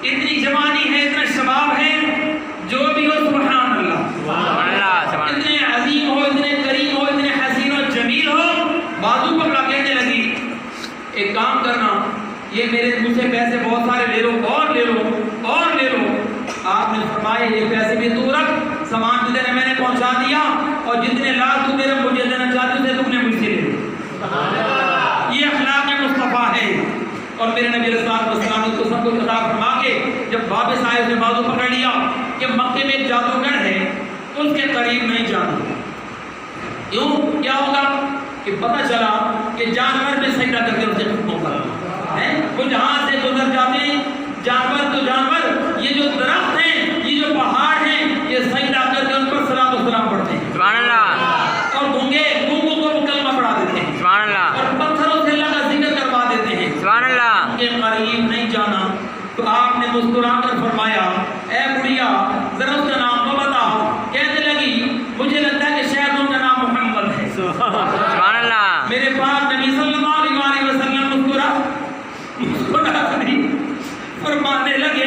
اتنی جوانی ہے، اتنا شباب ہے، جو بھی ہو سبحان اللہ، اتنے عظیم ہو، اتنے کریم ہو، اتنے حسین و جمیل ہو، بازو پکڑا کہنے لگی ایک کام کرنا، یہ میرے مجھ سے پیسے بہت سارے لے لو، اور لے لو اور لے لو۔ آپ نے فرمایا یہ پیسے بھی تو رکھ، سامان تجھے نے میں نے پہنچا دیا، اور جتنے لاکھ تو میرے مجھے دینا چاہتے اسے تم نے مجھ سے لے لے۔ یہ اخلاق مصطفیٰ ہے۔ اور میرے نبی علیہ السلام نے سب کو عطا فرما کے جب واپس آئے اسے بازو پکڑ لیا کہ مکے میں ایک جادوگر ہے، اس کے قریب نہیں جانا۔ کیوں؟ کیا ہوگا کہ پتہ چلا کہ جانور میں سجدہ کر کے اسے ختم ہوگا، وہ جہاں سے گزر جاتے ہیں جانور تو جانور، یہ جو درخت ہیں، یہ جو پہاڑ ہیں، یہ سجدہ کر کے ان پر صلاۃ و سلام پڑھتے ہیں، سبحان اللہ، اور گونگوں کو وہ کلمہ پڑھا دیتے ہیں، سبحان اللہ، اور پتھروں سے اللہ کا ذکر کروا دیتے ہیں، سبحان اللہ۔ کے قریب نہیں جانا۔ تو آپ نے مسکرا کر فرمایا اے بڑھیا ذرا اس کا نام تو بتاؤ۔ کہنے لگی مجھے لگتا ہے کہ شاید ان کا نام محمد ہے۔ سبحان اللہ۔ میرے پاک نبی صلی اللہ علیہ وسلم مسکرا نہیں فرمانے لگے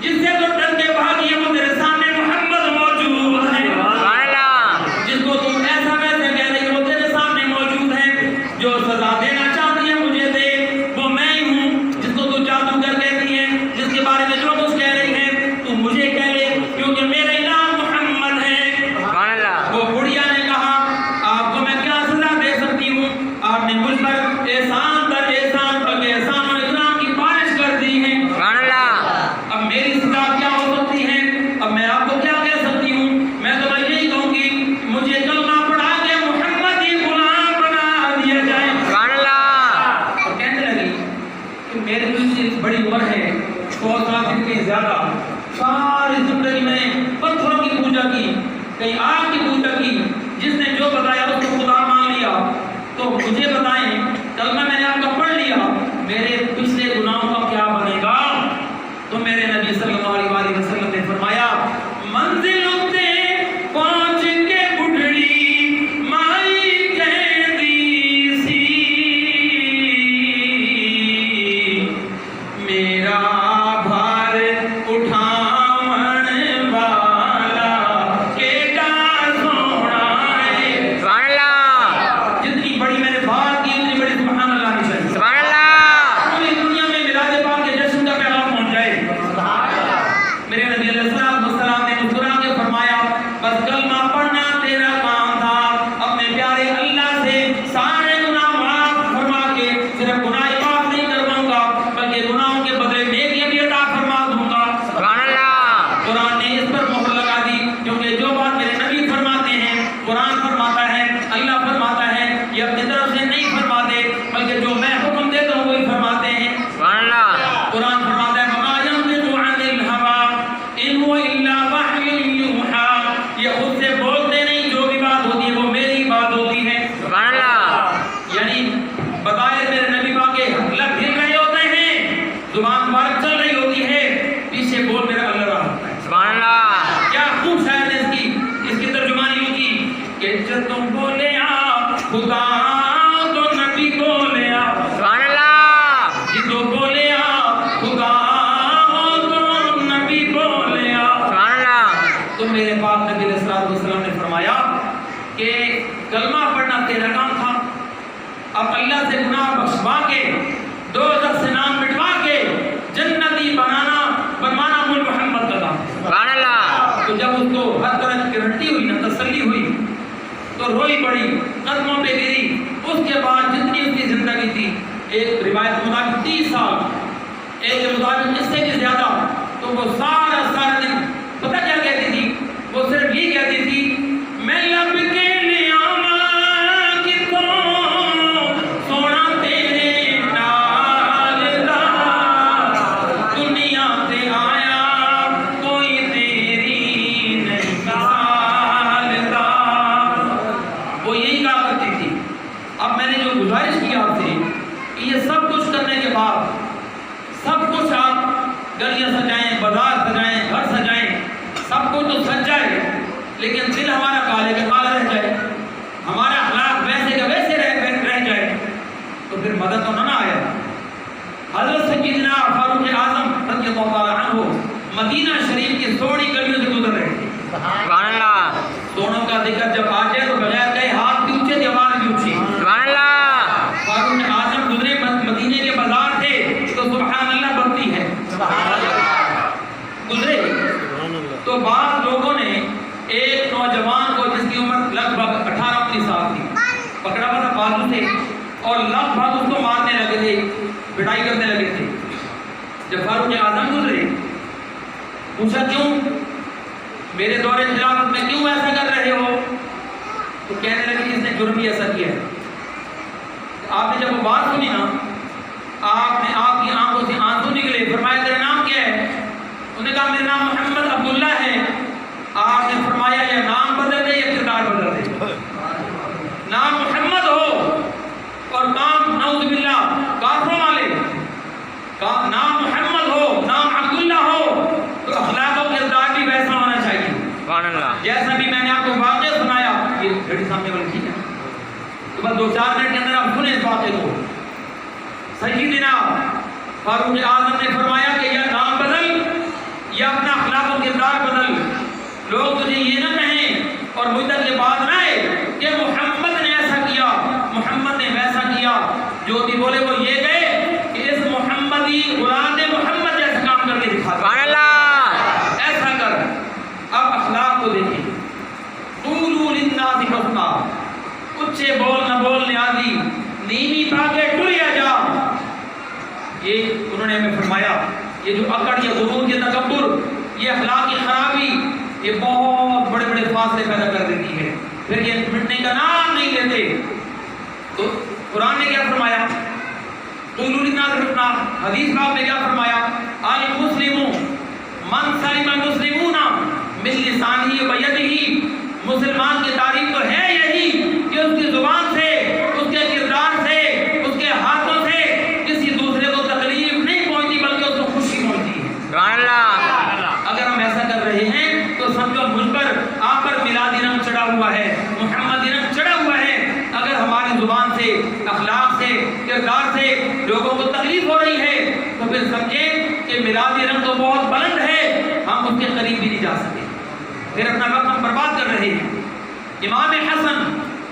جس سے تو ڈر کے بھاگیے وہ تیرے سامنے محمد موجود ہے، سبحان اللہ۔ جس کو تم ایسا ویسے کہہ رہی ہو وہ تیرے سامنے موجود ہے، جو سزا دینا چاہتی ہے مجھے دے، وہ میں ہی ہوں، جس کو تو جادوگر کہتی ہے، جس کے بارے میں جو کچھ کہہ رہی ہے تو مجھے کہہ لے کیونکہ میرا نام محمد ہے۔ سبحان اللہ۔ وہ بڑھیا نے کہا آپ کو میں کیا سزا دے سکتی ہوں؟ آپ نے مجھ پر احسان پر احسان پر احسان اور اکرام کی بارش کر دی ہے، سبحان اللہ۔ اب میری سزا کیا ہو سکتی ہے؟ اب میں آپ کو کیا کہہ سکتی ہوں؟ میں تو یہی کہوں گی مجھے کلمہ پڑھا کے محمد ہی غلام بنا دیا جائے۔ سبحان اللہ۔ اور کہنے لگی کہ میری دوسری بڑی عمر ہے، 100 سال سے زیادہ، ساری زندگی میں پتھروں کی پوجا کی، کہیں آگ کی پوجا کی، جس نے جو بتایا اس کو خدا مان لیا، تو مجھے بتائیں کلمہ میں نے آپ کا پڑھ لیا، میرے پچھلے گناہوں کا کیا بنے گا؟ تو میرے نبی صلی اللہ علیہ وسلم نے فرمایا منزل اتے پہنچ کے بڑھڑی مائی کہتی سی میرا بھار اٹھاون والا کیڈا سونا ہے۔ سبحان اللہ۔ جتنی بڑی میں نے بات کی اتنی بڑی سبحان اللہ نہیں چاہیے۔ سبحان اللہ۔ پوری دنیا میں میلاد پاک کے جشن کا پیغام پہنچ جائے۔ میرے نبی علیہ السلام نے مسکرا کے فرمایا بس کلمہ پڑھنا تیرا کام تھا، اپنے پیارے اللہ سے سارے گناہ معاف فرما کے صرف گناہ معاف نہیں کرواؤں گا بلکہ گناہوں کے بدلے نیکیاں بھی عطا فرما دوں گا۔ سبحان اللہ۔ قرآن نے اس پر مہر لگا دی کیونکہ جو بات میرے نبی فرماتے ہیں، قرآن فرماتا ہے، اللہ فرماتا ہے، یہ اپنی طرف سے نہیں فرماتے بلکہ جو میں حکم دیتا ہوں وہی فرماتے ہیں۔ سبحان اللہ۔ قرآن فرماتا ہے وما ينطق عن الهوى ان هو الا وحی یوحی، یہ خود سے بولتے نہیں، جو بھی بات ہوتی ہے وہ میری بات ہوتی ہے۔ سبحان اللہ۔ یعنی بظاہر میرے نبی پاک کے لب ہل رہے ہوتے ہیں، زبان مبارک چل رہی ہوتی ہے، پیچھے بول میرا اللہ رہا ہوتا ہے۔ سبحان اللہ۔ کیا خوب شاعر نے اس کی ترجمانی یوں کی کہ جب تم بولے آپ خدا تو نبی بولے آپ، سبحان اللہ۔ جی تو بولے آپ خدا تو نبی بولے آپ۔ سبحان اللہ۔ تو میرے پاک نبی علیہ السلام نے فرمایا کہ کلمہ پڑھنا تیرا کام تھا، اب اللہ سے گناہ بخشوا کے دوزخ سے نام مٹوا کے جنتی بنوانا مجھ محمد کا کام ہے۔ سبحان اللہ۔ تو جب اس کو ہر طرح کی گارنٹی ہوئی نا، تسلی ہوئی، تو روئی بڑی، قدموں پہ گری۔ اس کے بعد جتنی اس کی زندگی تھی، ایک روایت کے مطابق 30 سال، ایک کے مطابق اس سے بھی زیادہ، تو وہ سارا دن پتہ کیا کہتی تھی؟ وہ صرف یہ کہتی تھی میں لب کے لیاواں کتوں سونا تیرے نال دا، دنیا تے آیا کوئی تیری نہیں مثال دا۔ وہ یہی کہا کرتی تھی۔ اب میں نے جو گزارش کی آپ سے کہ یہ سب کچھ کرنے کے بعد، سب کچھ آپ گلیاں سجائیں، بازار سجائیں، گھر سجائیں، سب کچھ تو سج جائے لیکن دل ہمارا کالے کا کالا رہ جائے، ہمارا اخلاق ویسے کا ویسے رہ جائے، تو پھر مدد تو نہ آیا۔ حضرت سیدنا فاروق اعظم رضی اللہ تعالیٰ عنہ मदीना शरीफ की थोड़ी गलियों से गुजर रहे थे। सुभान अल्लाह, दोनों का जिक्र जब आ जाए तो बगैर कहे हाथ भी ऊंचे, आवाज भी ऊंची। सुभान अल्लाह, फारूक आजम गुजरे, मदीने के बाजार थे तो सुभान अल्लाह बनती है। गुजरे तो बाद लोगों ने एक नौजवान को जिसकी उम्र लगभग 18-19 साल थी पकड़ा हुआ था बाजू से और लगभग उसको मारने लगे थे, पिटाई करने लगे थे। जब फारूक आजम गुजरे पूछा क्यों, मेरे दौरे खिलाफत में क्यों ऐसा कर रहे हो? तो कहने लगे कि इसने जुर्म ही ऐसा किया है। आपने जब वो बात सुनी ना, आपने आपकी आंखों से आंसू निकले। फरमाया तेरा नाम क्या है? उन्होंने कहा मेरा नाम मोहम्मद अब्दुल्ला है। आपने फरमाया या नाम बदल दे या किरदार बदल दे। नाम मोहम्मद हो और काम नऊज़ुबिल्लाह काफिरों वाले, नाम मोहम्मद हो, नाम अब्दुल्ला हो, तो अखलाक और किरदार भी वैसा होना चाहिए। सुभान अल्लाह, जैसा भी मैंने आपको वाक़या सुनाया, ये घड़ी सामने वाली ठीक है, तो बस 2-4 मिनट के अंदर आप सुने इस वाक़े को। सय्यिदना फारूक आज़म ने फरमाया कि या नाम बदल या अपना अखलाक और किरदार बदल। लोग तुझे ये ना कहें और मुझ तक ये बात ना आए कि मोहम्मद ने ऐसा किया, मोहम्मद ने वैसा किया। जो भी बोले वो ये गए कि इस मोहम्मदी गुलाम ने मोहम्मद जैसा काम करके दिखा। सुभान अल्लाह, ऐसा कर। अब अखलाक को देखें। तूलू लिन्नासी हस्ना, उच्चे बोल न बोलने आदि, नीवी ताके टुरिया जा। ये उन्होंने हमें फरमाया, ये जो अकड़, ये गुरूर, ये तकब्बुर, ये अखलाक की खराबी, ये बहुत बड़े बड़े फासले पैदा कर देती है, फिर ये मिटने का नाम नहीं लेते। तो कुरान ने क्या फरमाया? तूलू लिन्नासी हस्ना, हदीस पाक में क्या फरमाया? अल मुस्लिमु मन सलिम अल मुस्लिमूना मिन लिसानिही व यदिही। मुसलमान की तारीफ तो है यही कि उसकी जुबान से, उसके किरदार से, उसके हाथों से किसी दूसरे को तकलीफ नहीं पहुंचती बल्कि उसको खुशी पहुंचती है। सुभान अल्लाह, अगर हम ऐसा कर रहे हैं तो समझो मुझ पर आप पर मिलादी रंग चढ़ा हुआ है, मोहम्मदी रंग चढ़ा हुआ है। अगर हमारी जुबान से, अखलाक से, किरदार से लोगों को तकलीफ हो रही है तो फिर समझें कि मिलादी रंग तो बहुत बुलंद है, हम उसके करीब भी नहीं जा सकते, फिर अपना वक्त हम बर्बाद कर रहे हैं। इमाम हसन,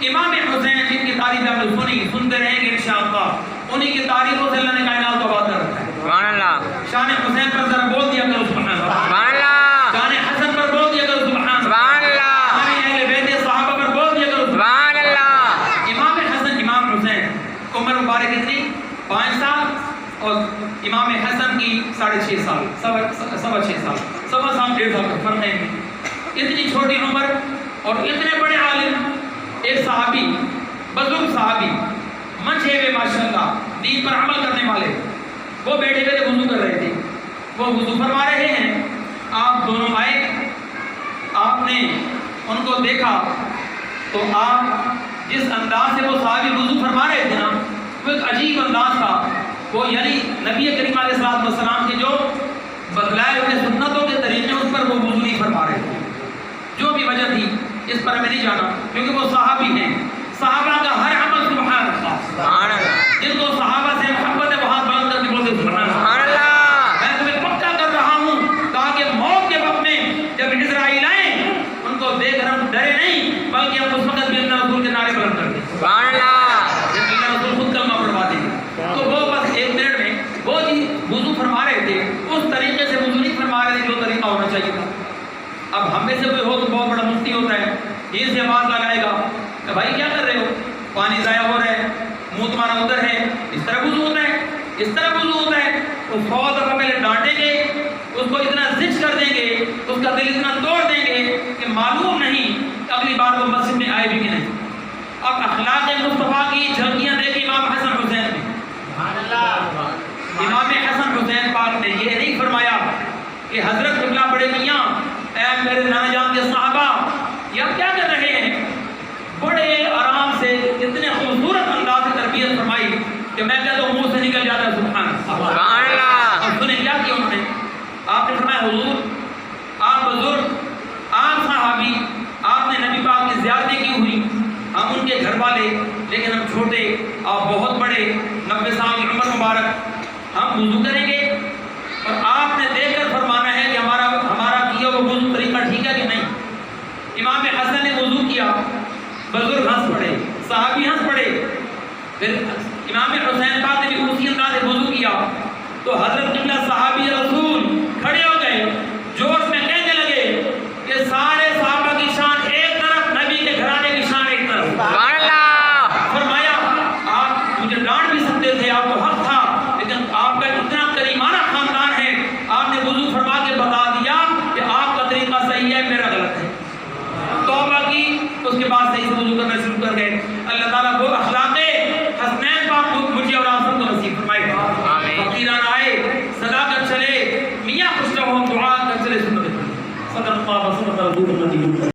इमाम हुसैन जिनकी तारीफ आपने सुनी, सुनते रहेंगे इंशाअल्लाह। उन्हीं की तारीफों से अल्लाह ने कायनात को आबाद कर रखा है। सुभान अल्लाह, शान हुसैन पर जरा बोल दिया करो सुभान अल्लाह। सुभान अल्लाह, शान हसन पर बोल दिया करो सुभान अल्लाह। सुभान अल्लाह, शान अहले बैत सहाबा पर बोल दिया करो सुभान अल्लाह। इमाम हसन, इमाम हुसैन, उम्र मुबारक कितनी? 5 साल और इमाम हसन की 6.5 साल, 6.25 साल, 1.25 साल, 1.5 साल का फर्क है। इतनी छोटी उम्र और इतने बड़े आलिम, एक सहाबी, बुजुर्ग सहाबी, मंझे हुए माशाल्लाह, दीन पर अमल करने वाले, वो बैठे बैठे वुज़ू कर रहे थे। वो वुज़ू फरमा रहे हैं, आप दोनों आए, आपने उनको देखा तो आप जिस अंदाज से वो सहाबी वुज़ू फरमा रहे थे ना, वो एक अजीब अंदाज था। वो यानी नबी करीम अलैहिस्सलाम के जो बतलाए हुए सुन्नतों के तरीके उस पर वो वुज़ू नहीं फरमा रहे थे। जो भी वजह थी इस पर मैं नहीं जाना, क्योंकि वो सहाबी हैं। सहाबा का हर अमल सुभान अल्लाह, सुभान अल्लाह, जिनको सहाबा से मोहब्बत है वो हाथ बुलंद करके बोलते सुभान अल्लाह। सुभान अल्लाह। मैं तुम्हें पक्का कर रहा हूँ ताकि मौत के वक्त में जब इज़राइल आए उनको देख हम डरे नहीं, बल्कि हम उस वक्त भी अल्लाह रसूल के नारे बुलंद करते सुभान अल्लाह, जब अल्लाह रसूल खुद कलमा पढ़वा देंगे। तो वो बस 1 मिनट में वो जी वुज़ू फरमा रहे थे, उस तरीके से वुज़ू नहीं फरमा रहे थे जो तरीका होना चाहिए था। अब हम में से कोई हो तो बहुत बड़ा मुफ्ती होता है, ये से आवाज़ लगाएगा कि भाई क्या कर रहे हो, पानी ज़ाया हो रहा है, मुंह तुम्हारा उधर है, इस तरह वुज़ू होता है, इस तरह वुज़ू होता है। तो 100 दफ़ा पहले डांटेंगे, उसको इतना जिच कर देंगे, उसका दिल इतना तोड़ देंगे कि मालूम नहीं अगली बार वो मस्जिद में आए भी कि नहीं। अब अखलाक मुस्तफ़ा की झलकियाँ देखी इमाम हसन हुसैन में। इमाम हसन हुसैन पाक ने ये नहीं फरमाया कि हज़रत क़िबला बड़े मियाँ, ऐ मेरे नाना जान के सहाबा, ये आप क्या कर रहे